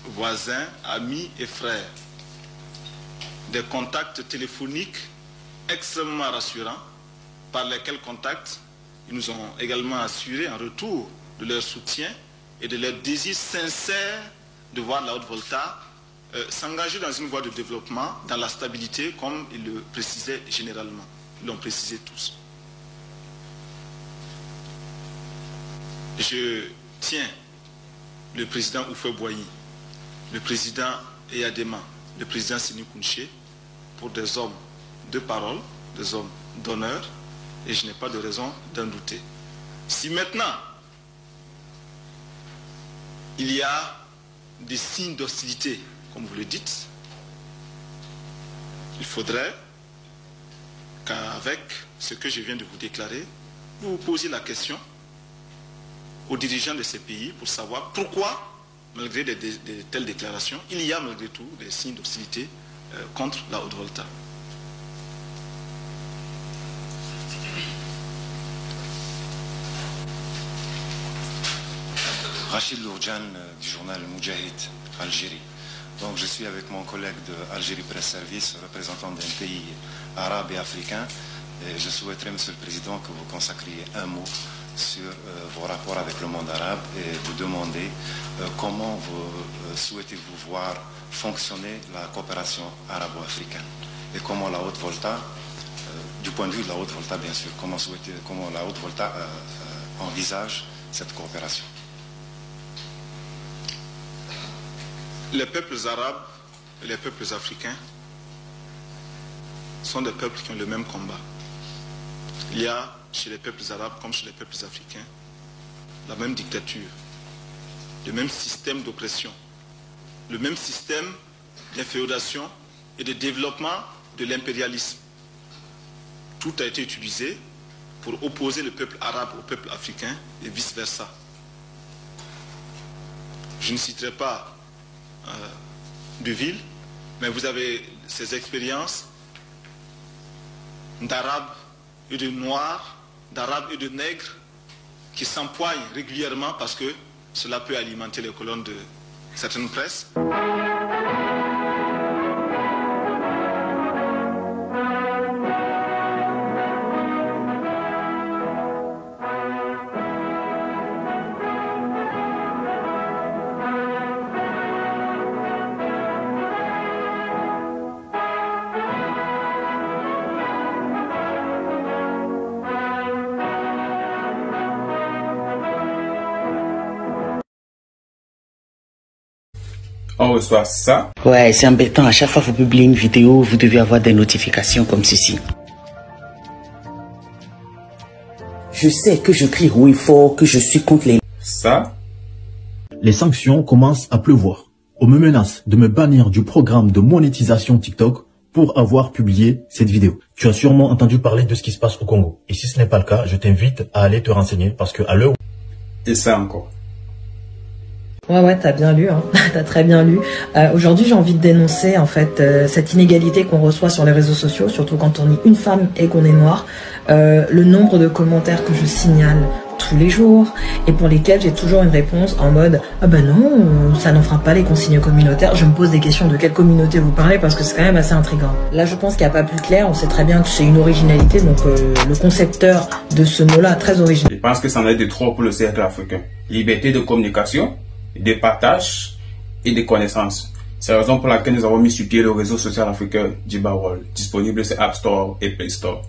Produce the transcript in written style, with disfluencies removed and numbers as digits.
voisins, amis et frères. Des contacts téléphoniques extrêmement rassurants, par lesquels contacts ils nous ont également assuré en retour de leur soutien et de leur désir sincère de voir la Haute-Volta s'engager dans une voie de développement, dans la stabilité, comme ils le précisaient généralement. Ils l'ont précisé tous. Je tiens le président Houphouët-Boigny, le président Eyadema, le président Sékou Touré pour des hommes de parole, des hommes d'honneur, et je n'ai pas de raison d'en douter. Si maintenant il y a des signes d'hostilité, comme vous le dites, il faudrait qu'avec ce que je viens de vous déclarer, vous vous posiez la question aux dirigeants de ces pays pour savoir pourquoi, malgré de telles déclarations, il y a malgré tout des signes d'hostilité contre la Haute-Volta. Rachid Lourjan du journal Moudjahid, Algérie. Donc je suis avec mon collègue de Algérie Press Service, représentant d'un pays arabe et africain. Et je souhaiterais, Monsieur le Président, que vous consacriez un mot sur vos rapports avec le monde arabe et vous demander comment vous souhaitez-vous voir fonctionner la coopération arabo-africaine et comment la Haute-Volta, du point de vue de la Haute-Volta bien sûr, comment la Haute-Volta envisage cette coopération. Les peuples arabes et les peuples africains sont des peuples qui ont le même combat. Il y a chez les peuples arabes comme chez les peuples africains la même dictature, le même système d'oppression, le même système d'inféodation et de développement de l'impérialisme. Tout a été utilisé pour opposer le peuple arabe au peuple africain et vice-versa. Je ne citerai pas de ville, mais vous avez ces expériences d'arabes et de noirs, d'arabes et de nègres qui s'empoignent régulièrement parce que cela peut alimenter les colonnes de certaines presses. On reçoit ça. Ouais, c'est embêtant. À chaque fois que vous publiez une vidéo, vous devez avoir des notifications comme ceci. Je sais que je crie haut et fort que je suis contre les... Ça. Les sanctions commencent à pleuvoir. On me menace de me bannir du programme de monétisation TikTok pour avoir publié cette vidéo. Tu as sûrement entendu parler de ce qui se passe au Congo. Et si ce n'est pas le cas, je t'invite à aller te renseigner parce que à l'heure... Et ça encore. Ouais, t'as bien lu, hein. T'as très bien lu. Aujourd'hui, j'ai envie de dénoncer en fait cette inégalité qu'on reçoit sur les réseaux sociaux, surtout quand on est une femme et qu'on est noire. Le nombre de commentaires que je signale tous les jours et pour lesquels j'ai toujours une réponse en mode « Ah ben non, ça n'en fera pas les consignes communautaires ». Je me pose des questions de quelle communauté vous parlez parce que c'est quand même assez intriguant. Là, je pense qu'il n'y a pas plus clair. On sait très bien que c'est une originalité, donc le concepteur de ce mot-là, très original. Je pense que ça en est de trop pour le cercle africain. Liberté de communication, de partage et de connaissances. C'est la raison pour laquelle nous avons mis sur pied le réseau social africain Djiba World, disponible sur App Store et Play Store.